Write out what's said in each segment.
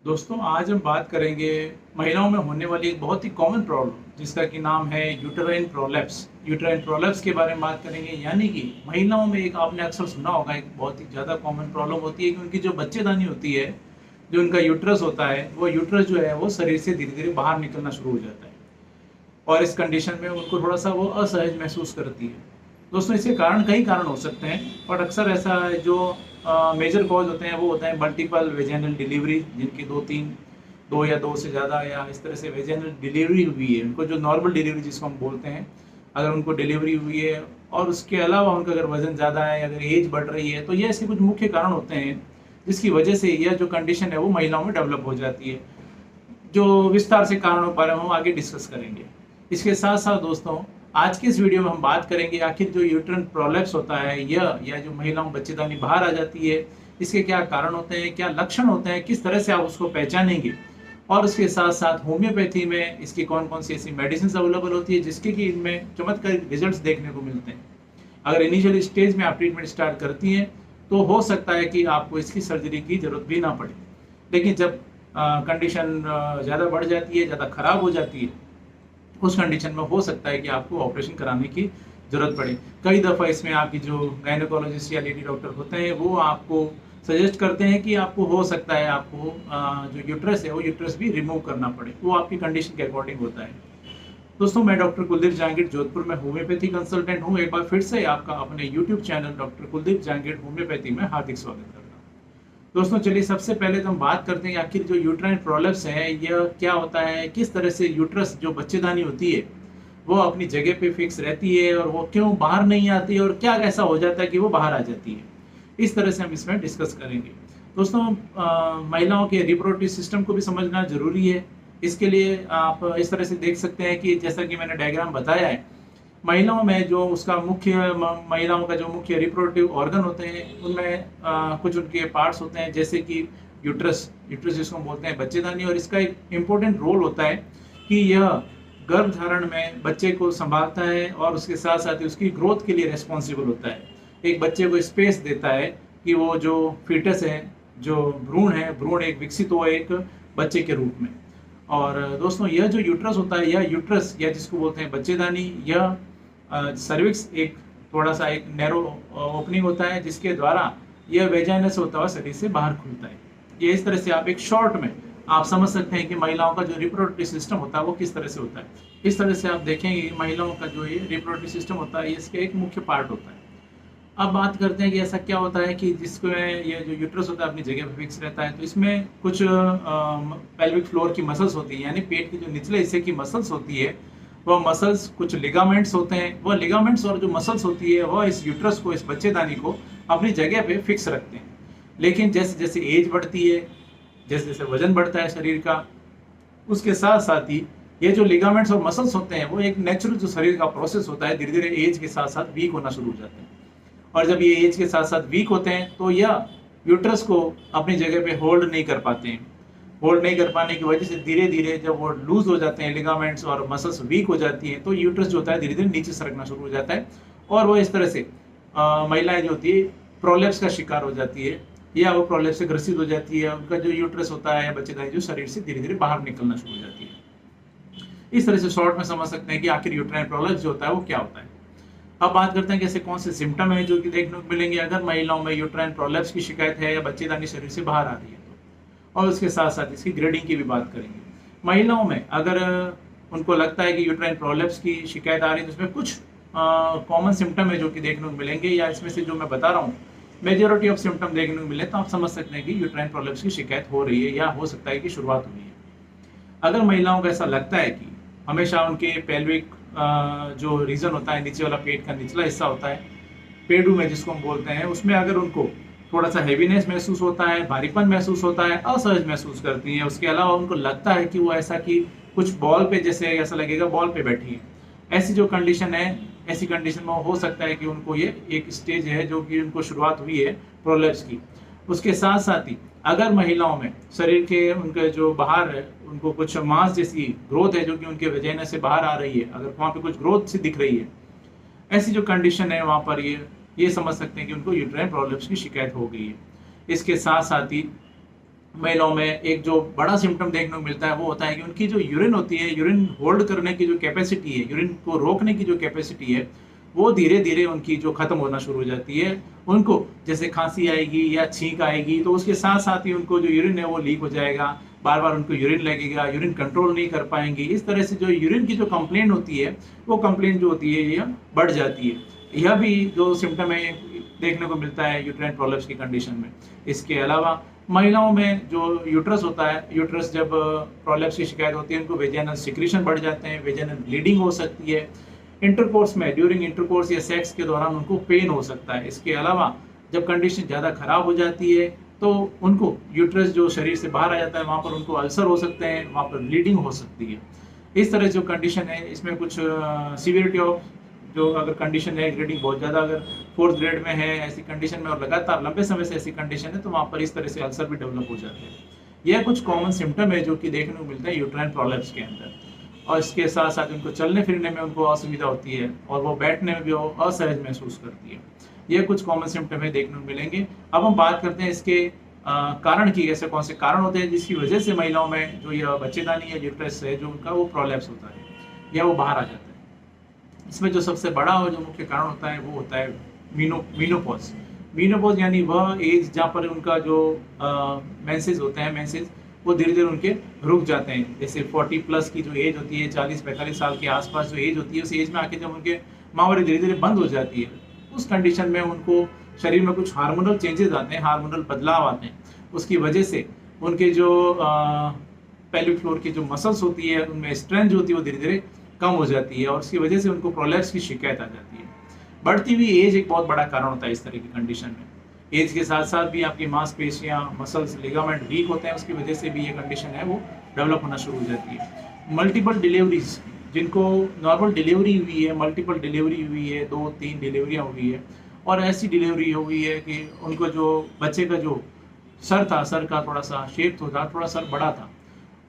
दोस्तों आज हम बात करेंगे महिलाओं में होने वाली एक बहुत ही कॉमन प्रॉब्लम जिसका कि नाम है यूटेराइन प्रोलैप्स। यूटेराइन प्रोलैप्स के बारे में बात करेंगे, यानी कि महिलाओं में एक आपने अक्सर सुना होगा, एक बहुत ही ज़्यादा कॉमन प्रॉब्लम होती है कि उनकी जो बच्चेदानी होती है, जो उनका यूट्रस होता है, वो यूट्रस जो है वो शरीर से धीरे धीरे बाहर निकलना शुरू हो जाता है और इस कंडीशन में उनको थोड़ा सा वो असहज महसूस करती है। दोस्तों इसके कारण कई कारण हो सकते हैं, और अक्सर ऐसा है जो मेजर कॉज होते हैं वो होता है मल्टीपल वेजाइनल डिलीवरी, जिनकी दो या दो से ज़्यादा या इस तरह से वेजाइनल डिलीवरी हुई है। उनको जो नॉर्मल डिलीवरी जिसको हम बोलते हैं, अगर उनको डिलीवरी हुई है और उसके अलावा उनका अगर वजन ज़्यादा है, अगर एज बढ़ रही है, तो ये ऐसे कुछ मुख्य कारण होते हैं जिसकी वजह से यह जो कंडीशन है वो महिलाओं में डेवलप हो जाती है। जो विस्तार से कारणों पर हम आगे डिस्कस करेंगे। इसके साथ साथ दोस्तों आज की इस वीडियो में हम बात करेंगे आखिर जो यूट्राइन प्रोलैप्स होता है या जो महिलाओं में बच्चेदानी बाहर आ जाती है, इसके क्या कारण होते हैं, क्या लक्षण होते हैं, किस तरह से आप उसको पहचानेंगे, और उसके साथ साथ होम्योपैथी में इसकी कौन कौन सी ऐसी मेडिसिन अवेलेबल होती है जिसके कि इनमें चमत्कारिक रिजल्ट्स देखने को मिलते हैं। अगर इनिशियल स्टेज में आप ट्रीटमेंट स्टार्ट करती हैं तो हो सकता है कि आपको इसकी सर्जरी की जरूरत भी ना पड़े, लेकिन जब कंडीशन ज़्यादा बढ़ जाती है, ज़्यादा खराब हो जाती है, उस कंडीशन में हो सकता है कि आपको ऑपरेशन कराने की ज़रूरत पड़े। कई दफ़ा इसमें आपकी जो गायनेकोलॉजिस्ट या लेडी डॉक्टर होते हैं वो आपको सजेस्ट करते हैं कि आपको हो सकता है आपको जो यूट्रस है वो यूट्रस भी रिमूव करना पड़े, वो आपकी कंडीशन के अकॉर्डिंग होता है। दोस्तों मैं डॉक्टर कुलदीप जहांगीर जोधपुर में होम्योपैथी कंसल्टेंट हूँ। एक बार फिर से आपका अपने YouTube channel doctor Kuldeep Jahangir homeopathy में हार्दिक स्वागत करता हूँ। दोस्तों चलिए सबसे पहले तो हम बात करते हैं आखिर जो यूट्राइन प्रोलैप्स है यह क्या होता है, किस तरह से यूट्रस जो बच्चेदानी होती है वो अपनी जगह पे फिक्स रहती है और वो क्यों बाहर नहीं आती है, और क्या ऐसा हो जाता है कि वो बाहर आ जाती है। इस तरह से हम इसमें डिस्कस करेंगे। दोस्तों महिलाओं के रिप्रोडक्टिव सिस्टम को भी समझना जरूरी है। इसके लिए आप इस तरह से देख सकते हैं कि जैसा कि मैंने डायग्राम बताया है, महिलाओं में जो उसका महिलाओं का जो मुख्य रिप्रोडक्टिव ऑर्गन होते हैं उनमें कुछ उनके पार्ट्स होते हैं, जैसे कि यूट्रस जिसको हम बोलते हैं बच्चेदानी, और इसका एक इम्पोर्टेंट रोल होता है कि यह गर्भधारण में बच्चे को संभालता है और उसके साथ साथ ही उसकी ग्रोथ के लिए रेस्पॉन्सिबल होता है। एक बच्चे को स्पेस देता है कि वो जो फीटस है, जो भ्रूण एक विकसित हो एक बच्चे के रूप में। और दोस्तों यह जो यूट्रस होता है, यह यूट्रस या जिसको बोलते हैं बच्चेदानी, यह सर्विक्स एक थोड़ा सा एक नैरो ओपनिंग होता है जिसके द्वारा यह वेजाइना से होता हुआ शरीर से बाहर खुलता है। ये इस तरह से आप एक शॉर्ट में आप समझ सकते हैं कि महिलाओं का जो रिप्रोडक्टिव सिस्टम होता है वो किस तरह से होता है। इस तरह से आप देखेंगे कि महिलाओं का जो ये रिप्रोडक्टिव सिस्टम होता है इसका एक मुख्य पार्ट होता है। अब बात करते हैं कि ऐसा क्या होता है कि जिसको ये जो यूट्रस होता है अपनी जगह पर फिक्स रहता है, तो इसमें कुछ पेल्विक फ्लोर की मसल्स होती है, यानी पेट के जो निचले हिस्से की मसल्स होती है वह मसल्स, कुछ लिगामेंट्स होते हैं, वह लिगामेंट्स और जो मसल्स होती है वह इस यूट्रस को, इस बच्चेदानी को अपनी जगह पे फिक्स रखते हैं। लेकिन जैसे जैसे एज बढ़ती है, जैसे जैसे वजन बढ़ता है शरीर का, उसके साथ साथ ही ये जो लिगामेंट्स और मसल्स होते हैं वो एक नेचुरल जो शरीर का प्रोसेस होता है, धीरे धीरे एज के साथ साथ वीक होना शुरू हो जाते हैं। और जब ये एज के साथ साथ वीक होते हैं तो यह यूट्रस को अपनी जगह पे होल्ड नहीं कर पाते हैं। होल्ड नहीं कर पाने की वजह से धीरे धीरे जब वो लूज हो जाते हैं, लिगामेंट्स और मसल्स वीक हो जाती हैं, तो यूट्रस जो होता है धीरे धीरे नीचे सरकना शुरू हो जाता है और वो इस तरह से महिलाएं जो होती है प्रोलैप्स का शिकार हो जाती है, या वो प्रोलैप्स से ग्रसित हो जाती है। उनका जो यूट्रस होता है, बच्चेदानी जो शरीर से धीरे धीरे बाहर निकलना शुरू हो जाती है। इस तरह से शॉर्ट में समझ सकते हैं कि आखिर यूट्राइन प्रोलैप्स जो होता है वो क्या होता है। अब बात करते हैं कि ऐसे कौन से सिम्टम है जो कि देखने को मिलेंगे अगर महिलाओं में यूट्राइन प्रोलैप्स की शिकायत है या बच्चेदानी शरीर से बाहर आ रही है तो। और उसके साथ साथ इसकी ग्रेडिंग की भी बात करेंगे। महिलाओं में अगर उनको लगता है कि यूट्राइन प्रोलैप्स की शिकायत आ रही है तो उसमें कुछ कॉमन सिम्टम है जो कि देखने को मिलेंगे, या इसमें से जो मैं बता रहा हूँ मेजॉरिटी ऑफ सिम्टम देखने को मिले, तो आप समझ सकते हैं कि यूट्राइन प्रोलैप्स की शिकायत हो रही है या हो सकता है कि शुरुआत हुई है। अगर महिलाओं को ऐसा लगता है कि हमेशा उनके पेल्विक जो रीजन होता है, नीचे वाला पेट का निचला हिस्सा होता है, पेडू में जिसको हम बोलते हैं, उसमें अगर उनको थोड़ा सा हैवीनेस महसूस होता है, भारीपन महसूस होता है, असहज महसूस करती हैं, उसके अलावा उनको लगता है कि वो ऐसा कि कुछ बॉल पे, जैसे ऐसा लगेगा बॉल पे बैठी है, ऐसी जो कंडीशन है, ऐसी कंडीशन में हो सकता है कि उनको ये एक स्टेज है जो कि उनको शुरुआत हुई है प्रोलैप्स की। उसके साथ साथ ही अगर महिलाओं में शरीर के उनके जो बाहर है उनको कुछ मांस जैसी ग्रोथ है जो कि उनके वजाइना से बाहर आ रही है, अगर वहाँ पे कुछ ग्रोथ सी दिख रही है, ऐसी जो कंडीशन है वहाँ पर ये समझ सकते हैं कि उनको यूट्राइन प्रोलैप्स की शिकायत हो गई है। इसके साथ साथ ही महिलाओं में एक जो बड़ा सिम्टम देखने को मिलता है वो होता है कि उनकी जो यूरिन होती है, यूरिन होल्ड करने की जो कैपेसिटी है, यूरिन को रोकने की जो कैपेसिटी है, वो धीरे-धीरे उनकी जो खत्म होना शुरू हो जाती है। उनको जैसे खाँसी आएगी या छींक आएगी तो उसके साथ-साथ ही उनको जो यूरिन है वो लीक हो जाएगा, बार-बार उनको यूरिन लगेगा, यूरिन कंट्रोल नहीं कर पाएँगी। इस तरह से जो यूरिन की जो कंप्लेंट होती है, वो कंप्लेंट जो होती है ये बढ़ जाती है। यह भी जो सिम्पटम है देखने को मिलता है यूट्राइन प्रोलेप्स की कंडीशन में। इसके अलावा महिलाओं में जो यूट्रस होता है, यूट्रस जब प्रोलेप्स की शिकायत होती है, उनको वेजाइनल सिक्रीशन बढ़ जाते हैं, वेजाइनल ब्लीडिंग हो सकती है। इंटरकोर्स में ड्यूरिंग इंटरकोर्स या सेक्स के दौरान उनको पेन हो सकता है। इसके अलावा जब कंडीशन ज़्यादा खराब हो जाती है तो उनको यूट्रस जो शरीर से बाहर आ जाता है, वहाँ पर उनको अल्सर हो सकते हैं, वहाँ पर ब्लीडिंग हो सकती है। इस तरह जो कंडीशन है इसमें कुछ सीवियरिटी ऑफ जो अगर कंडीशन है, ग्रेडिंग बहुत ज़्यादा अगर 4th ग्रेड में है, ऐसी कंडीशन में और लगातार लंबे समय से ऐसी कंडीशन है तो वहाँ पर इस तरह से अल्सर भी डेवलप हो जाते हैं। यह कुछ कॉमन सिम्टम है जो कि देखने को मिलता है यूट्राइन प्रोलेप्स के अंदर। और इसके साथ-साथ उनको चलने-फिरने में उनको असुविधा होती है और वो बैठने में भी वो असहज महसूस करती है। ये कुछ कॉमन सिम्पटम है देखने को मिलेंगे। अब हम बात करते हैं इसके कारण की, ऐसे कौन से कारण होते हैं जिसकी वजह से महिलाओं में जो यह बच्चेदानी या यूट्रस है जो उनका वो प्रोलैप्स होता है या वो बाहर आ जाता है। इसमें जो सबसे बड़ा और जो मुख्य कारण होता है वो होता है मीनोपॉज़। मीनोपॉज़ यानी वह एज जहाँ पर उनका जो मेंसेस होते हैं, मेंसेस वो धीरे-धीरे उनके रुक जाते हैं। जैसे 40 प्लस की जो एज होती है, 40-45 साल के आस-पास जो एज होती है, उस एज में आके जब उनके माहवारी धीरे-धीरे बंद हो जाती है, उस कंडीशन में उनको शरीर में कुछ हार्मोनल चेंजेस आते हैं, हार्मोनल बदलाव आते हैं। उसकी वजह से उनके जो पेल्विक फ्लोर की जो मसल्स होती है, उनमें स्ट्रेंथ जो होती है वो धीरे-धीरे कम हो जाती है और उसकी वजह से उनको प्रोलैप्स की शिकायत आ जाती है। बढ़ती हुई एज एक बहुत बड़ा कारण होता है इस तरह की कंडीशन में। एज के साथ-साथ भी आपकी मांसपेशियाँ, मसल्स, लिगामेंट वीक होते हैं, उसकी वजह से भी ये कंडीशन है वो डेवलप होना शुरू हो जाती है। मल्टीपल डिलीवरीज़, जिनको नॉर्मल डिलीवरी हुई है, मल्टीपल डिलीवरी हुई है, 2-3 डिलीवरियाँ हुई है और ऐसी डिलीवरी हुई है कि उनको जो बच्चे का जो सर था, सर का थोड़ा-सा शेप था, थोड़ा सर बड़ा था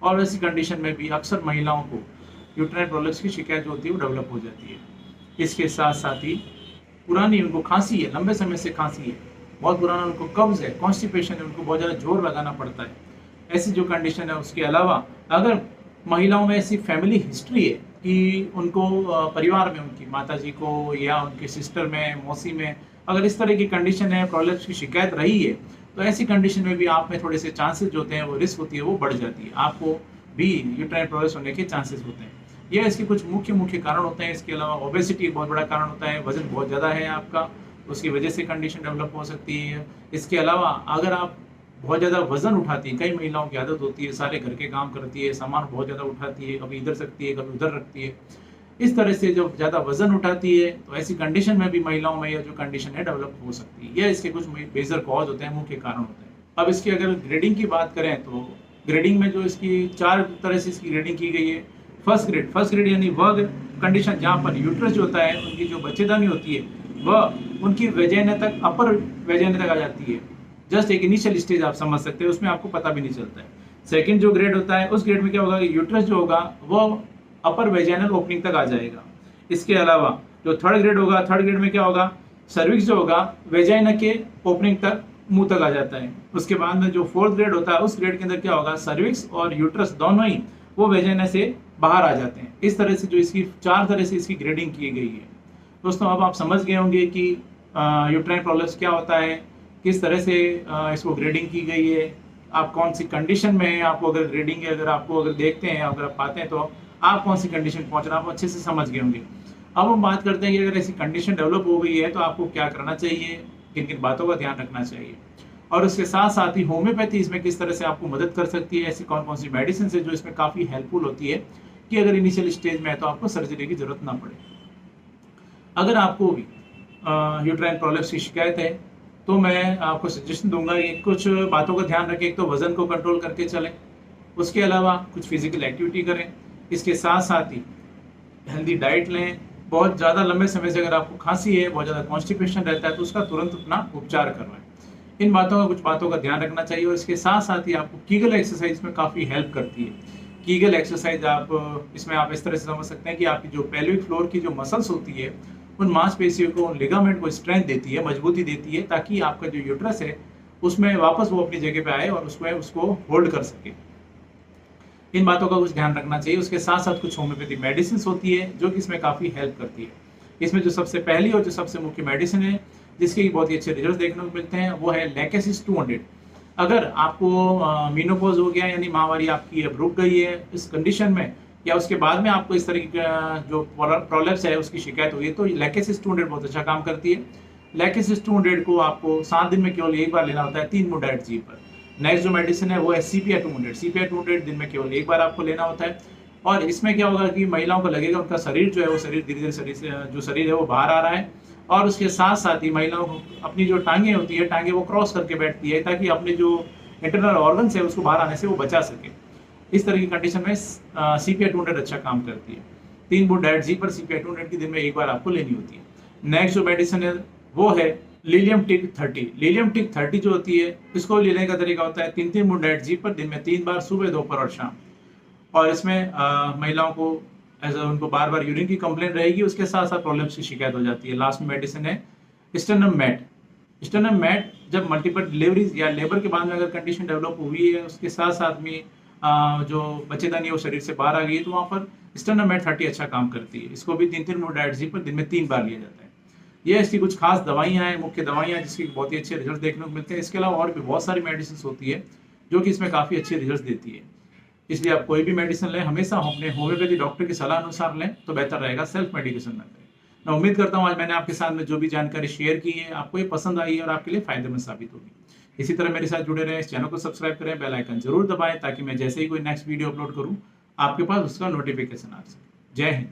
और ऐसी कंडीशन में भी अक्सर महिलाओं को यूट्राइन प्रोलैप्स की शिकायत जो होती है वो डेवलप हो जाती है। इसके साथ-साथ ही पुरानी उनको खाँसी है, लंबे समय से खाँसी है, बहुत पुराना उनको कब्ज़ है, कॉन्स्टिपेशन है, उनको बहुत ज़्यादा ज़ोर लगाना पड़ता है। ऐसी जो कंडीशन है उसके अलावा अगर महिलाओं में ऐसी फैमिली हिस्ट्री है कि उनको परिवार में उनकी माताजी को या उनके सिस्टर में, मौसी में अगर इस तरह की कंडीशन है, प्रोलैप्स की शिकायत रही है, तो ऐसी कंडीशन में भी आप में थोड़े से चांसेस जो होते हैं वो रिस्क होती है वो बढ़ जाती है। आपको भी यूट्राइन प्रोलैप्स होने के चांसेस होते हैं। ये इसके कुछ मुख्य कारण होते हैं। इसके अलावा ओबेसिटी बहुत बड़ा कारण होता है, वज़न बहुत ज़्यादा है आपका, उसकी वजह से कंडीशन डेवलप हो सकती है। इसके अलावा अगर आप बहुत ज़्यादा वज़न उठाती हैं, कई महिलाओं की आदत होती है, सारे घर के काम करती है, सामान बहुत ज़्यादा उठाती है, कभी इधर रखती है, कभी उधर रखती है। इस तरह से जब ज़्यादा वज़न उठाती है, तो ऐसी कंडीशन में भी महिलाओं में यह जो कंडीशन है डेवलप हो सकती है। ये इसके कुछ मेजर कॉज़ होते हैं, मुख्य कारण होते हैं। अब इसकी अगर ग्रेडिंग की बात करें तो ग्रेडिंग में जो इसकी 4 तरह से इसकी ग्रेडिंग की गई है। फर्स्ट ग्रेड यानी वह कंडीशन जहाँ पर यूट्रस जो होता है, उनकी जो बच्चेदानी होती है, वह उनकी वेजाइना तक, अपर वेजाइना तक आ जाती है। जस्ट एक इनिशियल स्टेज आप समझ सकते हैं, उसमें आपको पता भी नहीं चलता है। सेकंड जो ग्रेड होता है, उस ग्रेड में क्या होगा कि यूट्रस जो होगा वो अपर वेजाइनल ओपनिंग तक आ जाएगा। इसके अलावा जो थर्ड ग्रेड होगा, थर्ड ग्रेड में क्या होगा, सर्विक्स जो होगा वेजाइना के ओपनिंग तक, मुंह तक आ जाता है। उसके बाद में जो 4th ग्रेड होता है, उस ग्रेड के अंदर क्या होगा, सर्विक्स और यूट्रस दोनों ही वो वेजाइना से बाहर आ जाते हैं। इस तरह से जो इसकी 4 तरह से इसकी ग्रेडिंग की गई है। दोस्तों अब आप समझ गए होंगे कि यूट्राइन प्रोलैप्स क्या होता है, किस तरह से इसको ग्रेडिंग की गई है, आप कौन सी कंडीशन में है, आपको अगर ग्रेडिंग अगर आपको अगर देखते हैं, अगर आप पाते हैं तो आप कौन सी कंडीशन पहुंच रहे हैं, आप अच्छे से समझ गए होंगे। अब हम बात करते हैं कि अगर ऐसी कंडीशन डेवलप हो गई है तो आपको क्या करना चाहिए, किन किन बातों का ध्यान रखना चाहिए और उसके साथ साथ ही होम्योपैथी इसमें किस तरह से आपको मदद कर सकती है, ऐसी कौन कौन सी मेडिसिन है जो इसमें काफ़ी हेल्पफुल होती है कि अगर इनिशियल स्टेज में है तो आपको सर्जरी की जरूरत ना पड़े। अगर आपको भी यूट्राइन प्रोलैप्स की शिकायत है तो मैं आपको सजेशन दूंगा कि कुछ बातों का ध्यान रखें। एक तो वज़न को कंट्रोल करके चलें, उसके अलावा कुछ फिजिकल एक्टिविटी करें, इसके साथ साथ ही हेल्दी डाइट लें। बहुत ज़्यादा लंबे समय से अगर आपको खांसी है, बहुत ज़्यादा कॉन्स्टिपेशन रहता है तो उसका तुरंत अपना उपचार करवाएं। इन कुछ बातों का ध्यान रखना चाहिए और इसके साथ साथ ही आपको कीगल एक्सरसाइज में काफ़ी हेल्प करती है। कीगल एक्सरसाइज आप इसमें आप इस तरह से समझ सकते हैं कि आपकी जो पेल्विक फ्लोर की जो मसल्स होती है, उन मांसपेशियों को, उन लिगामेंट को स्ट्रेंथ देती है, मजबूती देती है, ताकि आपका जो यूट्रस है उसमें वापस वो अपनी जगह पे आए और उसको होल्ड कर सके। इन बातों का कुछ ध्यान रखना चाहिए। उसके साथ साथ कुछ होम्योपैथिक मेडिसिन होती है जो कि इसमें काफ़ी हेल्प करती है। इसमें जो सबसे पहली और जो सबसे मुख्य मेडिसिन है जिसके बहुत ही अच्छे रिजल्ट देखने को मिलते हैं वो है लैकेसिस 200। अगर आपको मीनोपॉज हो गया यानी माहवारी आपकी अब रुक गई है इस कंडीशन में, या उसके बाद में आपको इस तरीके का जो प्रॉब्लम्स है उसकी शिकायत हुई है, तो लैकेसिस 200 बहुत अच्छा काम करती है। लैकेसिस 200 को आपको 7 दिन में केवल एक बार लेना होता है 3 मूड डाइट जी पर। नेक्स्ट जो मेडिसिन है वो है सीपीआई 200। सीपीआई 200 दिन में केवल एक बार आपको लेना होता है। और इसमें क्या होगा कि महिलाओं को लगेगा उनका शरीर जो है वो शरीर धीरे धीरे शरीर से जो शरीर है वो बाहर आ रहा है, और उसके साथ साथ ही महिलाओं को अपनी जो टांगे होती है टांगे वो क्रॉस करके बैठती है ताकि अपने जो इंटरनल ऑर्गन्स है उसको बाहर आने से वो बचा सके। इस तरह की कंडीशन में सीपीआई 200 अच्छा काम करती है। 3 बूट डाइट जी पर सीपीआई 200 की दिन में एक बार आपको लेनी होती है। नेक्स्ट जो मेडिसिन है वो है लीलियम टिक 30। लीलियम टिक 30 जो होती है इसको लेने का तरीका होता है 3 बूट डाइट जी पर दिन में 3 बार, सुबह, दोपहर और शाम। और इसमें महिलाओं को उनको बार बार यूरिन की कंप्लेंट रहेगी, उसके साथ साथ प्रॉब्लम्स की शिकायत हो जाती है। लास्ट में मेडिसिन है स्टेनम मैट। स्टेनम मैट जब मल्टीपल डिलीवरीज या लेबर के बाद में अगर कंडीशन डेवलप हुई है, उसके साथ साथ में जो बच्चेदानी है वो शरीर से बाहर आ गई है, तो वहाँ पर स्टेनम मैट 30 अच्छा काम करती है। इसको भी 3 मूड डाइट जी पर दिन में 3 बार लिया जाता है। ये इसकी कुछ खास दवाइयाँ हैं, मुख्य दवाइयाँ जिसकी बहुत ही अच्छे रिजल्ट देखने को मिलते हैं। इसके अलावा और भी बहुत सारी मेडिसिन होती है जो कि इसमें काफ़ी अच्छे रिजल्ट देती है। इसलिए आप कोई भी मेडिसिन लें हमेशा अपने होम्योपैथी डॉक्टर की सलाह अनुसार लें तो बेहतर रहेगा, सेल्फ मेडिकेशन न करें। मैं उम्मीद करता हूँ आज मैंने आपके साथ में जो भी जानकारी शेयर की है आपको ये पसंद आई है और आपके लिए फायदेमंद साबित होगी। इसी तरह मेरे साथ जुड़े रहें, इस चैनल को सब्सक्राइब करें, बेल आइकन जरूर दबाएं ताकि मैं जैसे ही कोई नेक्स्ट वीडियो अपलोड करूँ आपके पास उसका नोटिफिकेशन आ सके। जय हिंद।